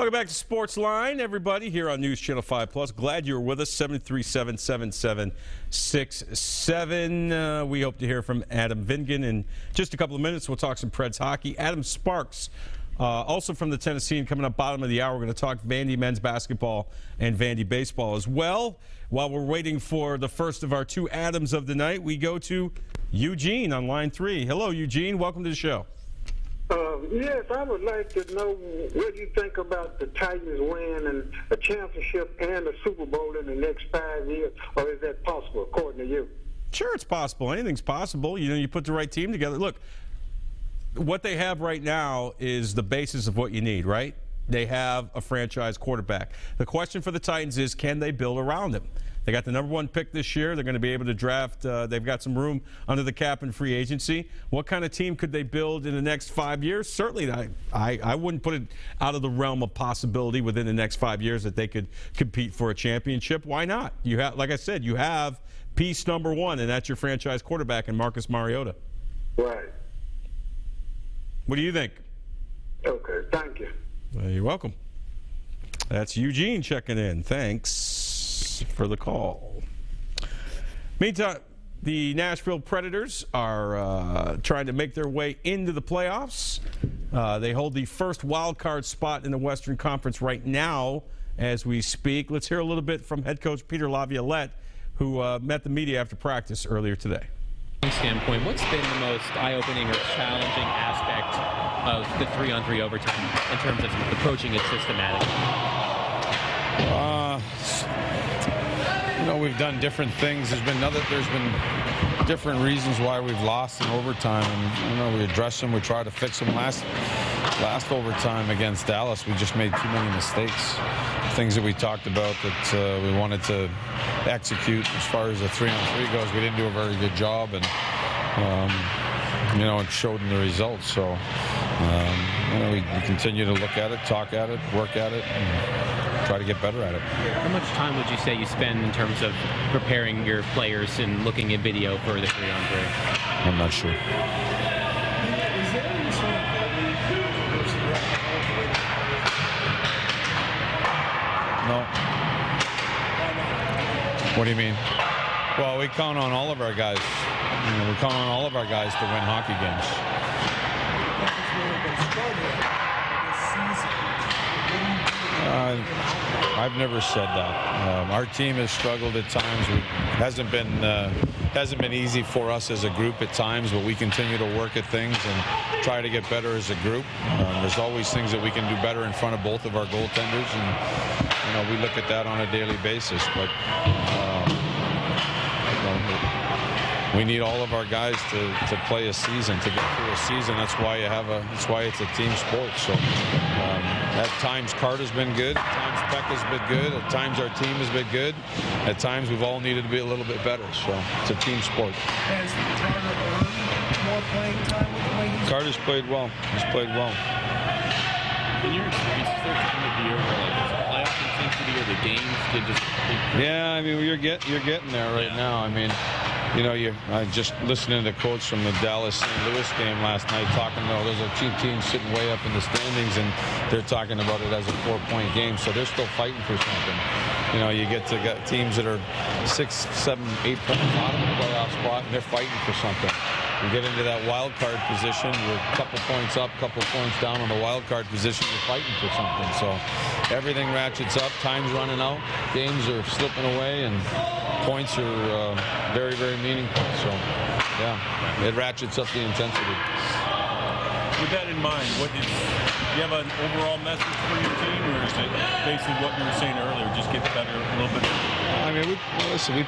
Welcome back to SportsLine, everybody, here on News Channel 5 Plus. Glad you're with us, 737-7767. We hope to hear from Adam Vingan in just a couple of minutes. We'll talk some Preds hockey. Adam Sparks, also from the Tennessean, coming up bottom of the hour. We're going to talk Vandy men's basketball and Vandy baseball as well. While we're waiting for the first of our two Adams of the night, we go to Eugene on line 3. Hello, Eugene. Welcome to the show. Yes, I would like to know what you think about the Titans winning a championship and a Super Bowl in the next 5 years, or is that possible, according to you? Sure, it's possible. Anything's possible. You know, you put the right team together. Look, what they have right now is the basis of what you need, right? They have a franchise quarterback. The question for the Titans is, can they build around him? They got the #1 pick this year. They're going to be able to draft. They've got some room under the cap in free agency. What kind of team could they build in the next 5 years? Certainly, I wouldn't put it out of the realm of possibility within the next 5 years that they could compete for a championship. Why not? You have, like I said, you have piece #1, and that's your franchise quarterback in Marcus Mariota. Right. What do you think? Okay, thank you. You're welcome. That's Eugene checking in. Thanks for the call. Meantime, the Nashville Predators are trying to make their way into the playoffs. They hold the first wild card spot in the Western Conference right now as we speak. Let's hear a little bit from head coach Peter Laviolette, who met the media after practice earlier today. Standpoint, what's been the most eye-opening or challenging aspect of the 3-on-3 overtime in terms of approaching it systematically? You know, we've done different things. There's been different reasons why we've lost in overtime, and you know, we address them. We try to fix them. Last overtime against Dallas, we just made too many mistakes. Things that we talked about that we wanted to execute as far as the 3-on-3 goes. We didn't do a very good job, and you know, it showed in the results. So you know, we continue to look at it, talk at it, work at it, and try to get better at it. How much time would you say you spend in terms of preparing your players and looking at video for the 3-on-3? I'm not sure. Is there any sort of No. What do you mean? Well, we count on all of our guys. You know, we count on all of our guys to win hockey games. I've never said that. Our team has struggled at times. It hasn't been easy for us as a group at times, but we continue to work at things and try to get better as a group. There's always things that we can do better in front of both of our goaltenders, and you know, we look at that on a daily basis. But we need all of our guys to play a season, to get through a season. That's why that's why it's a team sport. So at times Carter's been good, at times Peck has been good, at times our team has been good, at times we've all needed to be a little bit better. So it's a team sport. Has Carter earned more playing time with the way he's... Carter's played well. He's played well. In your experience, is there a time of year where like there's a playoff intensity or the games could just... Yeah, I mean, you're getting there right now. I mean, you know, I just listening to quotes from the Dallas-St. Louis game last night talking about those are two teams sitting way up in the standings, and they're talking about it as a 4-point game, so they're still fighting for something. You know, you get teams that are 6, 7, 8 points out of the playoff spot, and they're fighting for something. You get into that wild card position, you're a couple points up, couple points down on the wild card position, you're fighting for something. So everything ratchets up, time's running out, games are slipping away, and points are very, very meaningful. So, yeah, it ratchets up the intensity. With that in mind, do you have an overall message for your team, or is it basically what you were saying earlier, just get better a little bit? I mean, we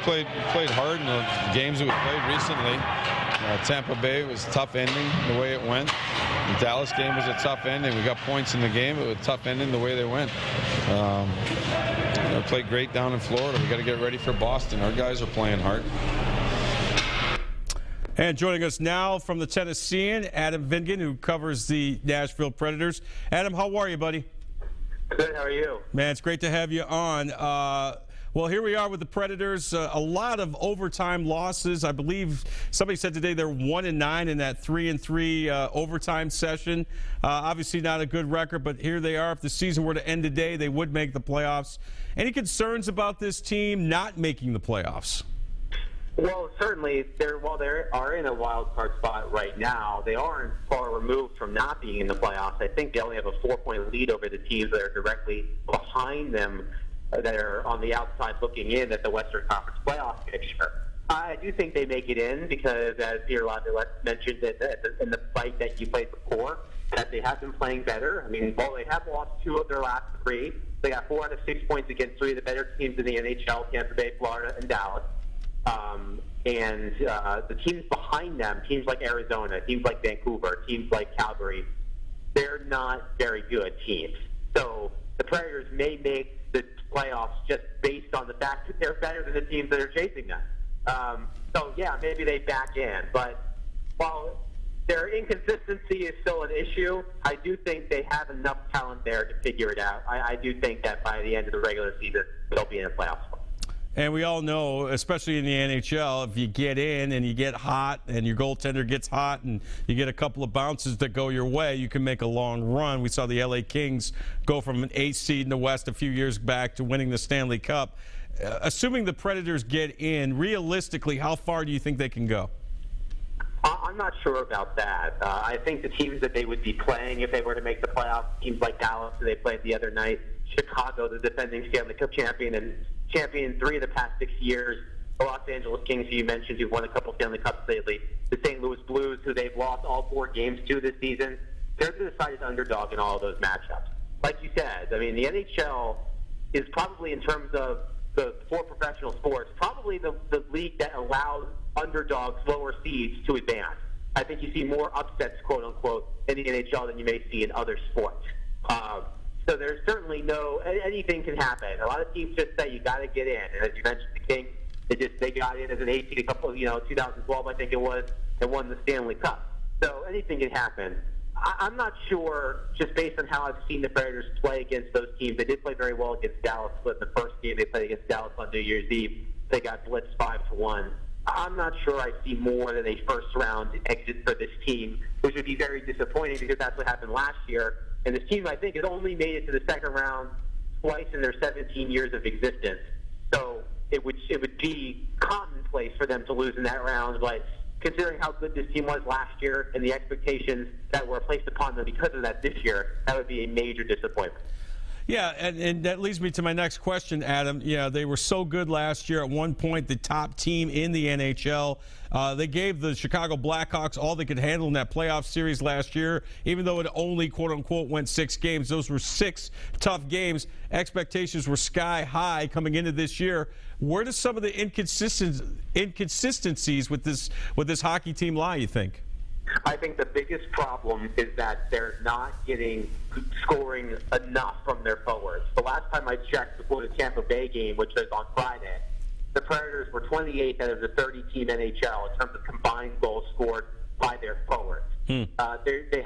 played hard in the games that we played recently. Tampa Bay was a tough ending the way it went. The Dallas game was a tough ending. We got points in the game, but it was a tough ending the way they went. We played great down in Florida. We got to get ready for Boston. Our guys are playing hard. And joining us now from the Tennessean, Adam Vingan, who covers the Nashville Predators. Adam, how are you, buddy? Good, how are you? Man, it's great to have you on. Well, here we are with the Predators. A lot of overtime losses. I believe somebody said today they're 1-9 in that 3-3 overtime session. Obviously not a good record, but here they are. If the season were to end today, they would make the playoffs. Any concerns about this team not making the playoffs? Well, certainly, while they are in a wild card spot right now, they aren't far removed from not being in the playoffs. I think they only have a 4-point lead over the teams that are directly behind them, that are on the outside looking in at the Western Conference playoff picture. I do think they make it in because, as Peter Laviolette mentioned in the fight that you played before, that they have been playing better. I mean, while they have lost 2 of their last 3, they got 4 out of 6 points against 3 of the better teams in the NHL, Tampa Bay, Florida, and Dallas. The teams behind them, teams like Arizona, teams like Vancouver, teams like Calgary, they're not very good teams. So the Predators may make the playoffs just based on the fact that they're better than the teams that are chasing them. Maybe they back in. But while their inconsistency is still an issue, I do think they have enough talent there to figure it out. I do think that by the end of the regular season, they'll be in a playoff spot. And we all know, especially in the NHL, if you get in and you get hot and your goaltender gets hot and you get a couple of bounces that go your way, you can make a long run. We saw the LA Kings go from an 8th seed in the West a few years back to winning the Stanley Cup. Assuming the Predators get in, realistically, how far do you think they can go? I'm not sure about that. I think the teams that they would be playing if they were to make the playoffs, teams like Dallas, who they played the other night, Chicago, the defending Stanley Cup champion, and champion 3 of the past 6 years, the Los Angeles Kings, who you mentioned, who've won a couple Stanley Cups lately, the St. Louis Blues, who they've lost all 4 games to this season, they're the decided underdog in all of those matchups. Like you said, I mean, the NHL is probably, in terms of the 4 professional sports, probably the league that allows underdogs, lower seeds, to advance. I think you see more upsets, quote unquote, in the NHL than you may see in other sports. So there's certainly anything can happen. A lot of teams just say you got to get in. And as you mentioned, the Kings, they got in as an 8 seed a couple, 2012 I think it was, and won the Stanley Cup. So anything can happen. I'm not sure, just based on how I've seen the Predators play against those teams. They did play very well against Dallas, but in the first game they played against Dallas on New Year's Eve, they got blitzed 5-1. I'm not sure I see more than a first-round exit for this team, which would be very disappointing because that's what happened last year. And this team, I think, has only made it to the second round twice in their 17 years of existence. So it would be commonplace for them to lose in that round. But considering how good this team was last year and the expectations that were placed upon them because of that this year, that would be a major disappointment. Yeah, and that leads me to my next question, Adam. Yeah, they were so good last year. At one point, the top team in the NHL. They gave the Chicago Blackhawks all they could handle in that playoff series last year, even though it only, quote-unquote, went 6 games. Those were 6 tough games. Expectations were sky high coming into this year. Where do some of the inconsistencies with this hockey team lie, you think? I think the biggest problem is that they're not scoring enough from their forwards. The last time I checked before the Tampa Bay game, which was on Friday, the Predators were 28th out of the 30-team NHL in terms of combined goals scored by their forwards. They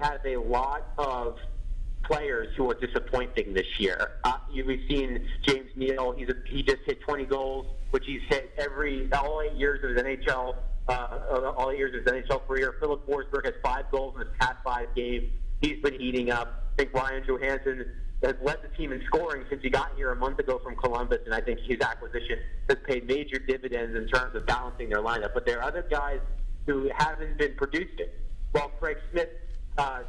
have a lot of players who are disappointing this year. We've seen James Neal. He just hit 20 goals, which he's hit all 8 years of his NHL. All 8 years of his NHL career. Philip Forsberg has 5 goals in his past 5 games. He's been heating up. I think Ryan Johansson has led the team in scoring since he got here a month ago from Columbus, and I think his acquisition has paid major dividends in terms of balancing their lineup. But there are other guys who haven't been producing. While Craig Smith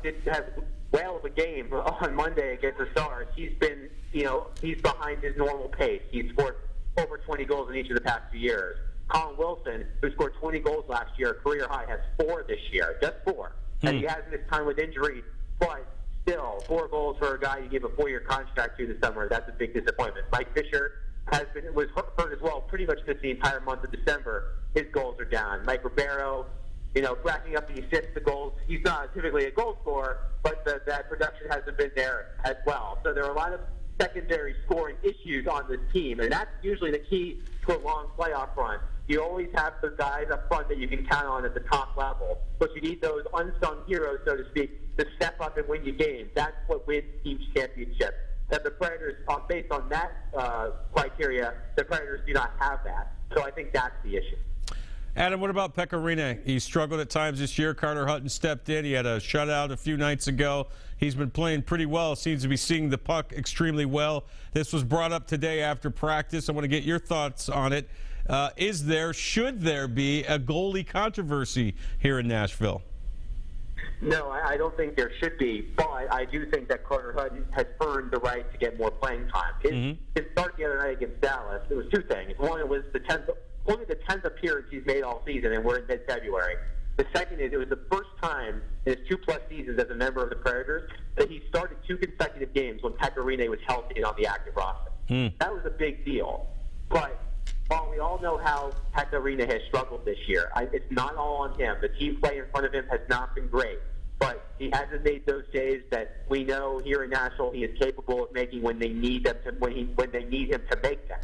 did have whale of a game on Monday against the Stars, he's behind his normal pace. He's scored over 20 goals in each of the past 2 years. Colin Wilson, who scored 20 goals last year, career high, has 4 this year, just 4. And he has missed time with injury, but still, 4 goals for a guy you gave a 4-year contract to this summer. That's a big disappointment. Mike Fisher was hurt as well pretty much the entire month of December. His goals are down. Mike Ribeiro, racking up the assists, the goals. He's not typically a goal scorer, but that production hasn't been there as well. So there are a lot of secondary scoring issues on this team, and that's usually the key to a long playoff run. You always have the guys up front that you can count on at the top level, but you need those unsung heroes, so to speak, to step up and win your games. That's what wins teams championships. That the Predators based on that criteria, the Predators do not have that. So I think that's the issue. Adam, what about Pekka Rinne? He struggled at times this year. Carter Hutton stepped in. He had a shutout a few nights ago. He's been playing pretty well. Seems to be seeing the puck extremely well. This was brought up today after practice. I want to get your thoughts on it. Should there be a goalie controversy here in Nashville? No, I don't think there should be, but I do think that Carter Hutton has earned the right to get more playing time. His start the other night against Dallas, it was two things. One, it was only the 10th appearance he's made all season, and we're in mid-February. The second is it was the first time in his 2+ seasons as a member of the Predators that he started 2 consecutive games when Pekka Rinne was healthy and on the active roster. That was a big deal. But while we all know how Pekka Rinne has struggled this year, it's not all on him. The team play in front of him has not been great. But he hasn't made those saves that we know here in Nashville he is capable of making when they need them when they need him to make them.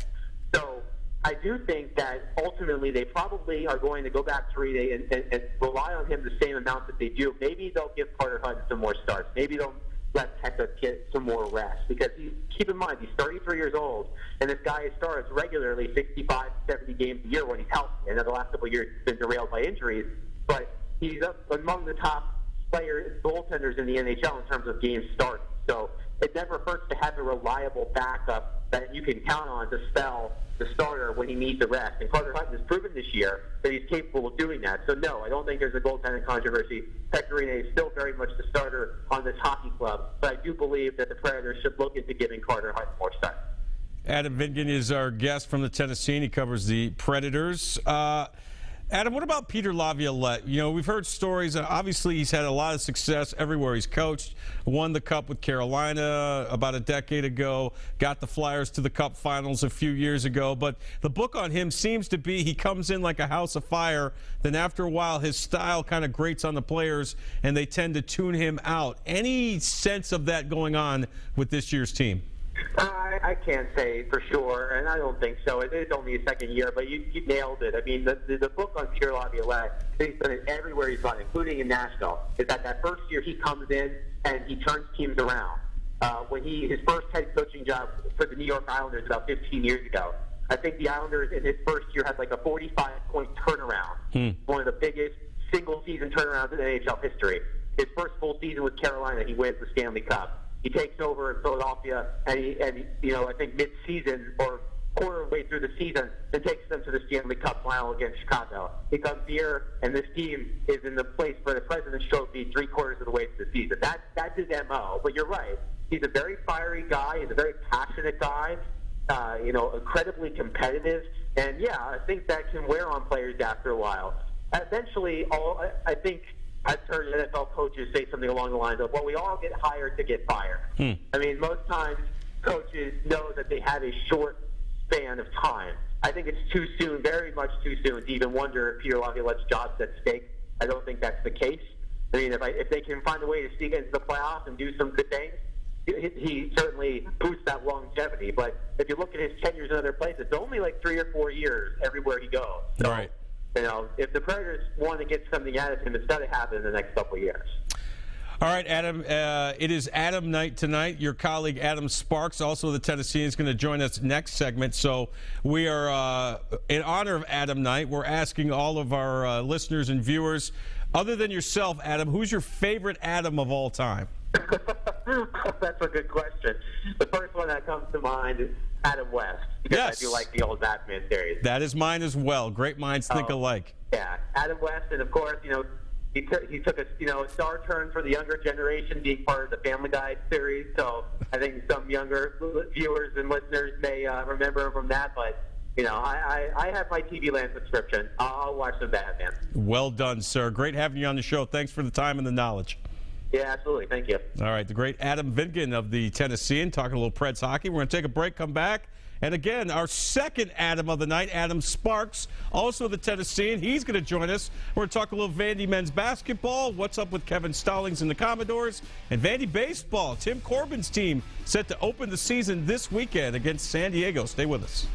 So I do think that ultimately they probably are going to go back to Rinne and rely on him the same amount that they do. Maybe they'll give Carter Hutton some more starts. Maybe they'll let Pekka get some more rest. Because keep in mind, he's 33 years old, and this guy starts regularly 65, 70 games a year when he's healthy. And in the last couple of years, he's been derailed by injuries. But he's up among the top goaltenders in the NHL in terms of games started. So it never hurts to have a reliable backup that you can count on to spell the starter when he needs a rest. And Carter Hutton has proven this year that he's capable of doing that. So no, I don't think there's a goaltending controversy. Pekka Rinne is still very much the starter on this hockey club, but I do believe that the Predators should look into giving Carter Hutton more starts. Adam Vingan is our guest from the Tennessee. He covers the Predators. Adam, what about Peter Laviolette? You know, we've heard stories. Obviously, he's had a lot of success everywhere he's coached. Won the Cup with Carolina about a decade ago. Got the Flyers to the Cup finals a few years ago. But the book on him seems to be he comes in like a house of fire. Then after a while, his style kind of grates on the players, and they tend to tune him out. Any sense of that going on with this year's team? I can't say for sure, and I don't think so. It is only his second year, but you nailed it. I mean, the book on Peter Laviolette, he's done it everywhere he's gone, including in Nashville, is that first year he comes in and he turns teams around. When his first head coaching job for the New York Islanders about 15 years ago, I think the Islanders in his first year had like a 45-point turnaround, one of the biggest single-season turnarounds in NHL history. His first full season with Carolina, he wins the Stanley Cup. He takes over in Philadelphia, and I think mid-season or quarter way through the season, and takes them to the Stanley Cup final against Chicago. He comes here, and this team is in the place for the President's Trophy 3/4 of the way through the season. That's his MO. But you're right. He's a very fiery guy. He's a very passionate guy. Incredibly competitive, and yeah, I think that can wear on players after a while. Eventually, I think I've heard NFL coaches say something along the lines of, well, we all get hired to get fired. I mean, most times coaches know that they have a short span of time. I think it's too soon, very much too soon, to even wonder if Peter Laviolette's job's at stake. I don't think that's the case. I mean, if they can find a way to sneak into the playoffs and do some good things, he certainly boosts that longevity. But if you look at his tenures in other places, it's only like 3 or 4 years everywhere he goes. So, right. If the Predators want to get something out of him, it's got to happen in the next couple of years. All right, Adam, it is Adam night tonight. Your colleague Adam Sparks, also the Tennessean, is going to join us next segment. So we are, in honor of Adam night, we're asking all of our listeners and viewers, other than yourself, Adam, who's your favorite Adam of all time? That's a good question. The first one that comes to mind is Adam West, because I do like the old Batman series. That is mine as well. Great minds think alike. Yeah, Adam West, and of course, he took a star turn for the younger generation, being part of the Family Guy series. So I think some younger viewers and listeners may remember him from that. But I have my TV Land subscription. I'll watch some Batman. Well done, sir. Great having you on the show. Thanks for the time and the knowledge. Yeah, absolutely. Thank you. All right, the great Adam Vingan of the Tennessean, talking a little Preds hockey. We're going to take a break, come back. And again, our second Adam of the night, Adam Sparks, also the Tennessean. He's going to join us. We're going to talk a little Vandy men's basketball, what's up with Kevin Stallings and the Commodores, and Vandy baseball. Tim Corbin's team set to open the season this weekend against San Diego. Stay with us.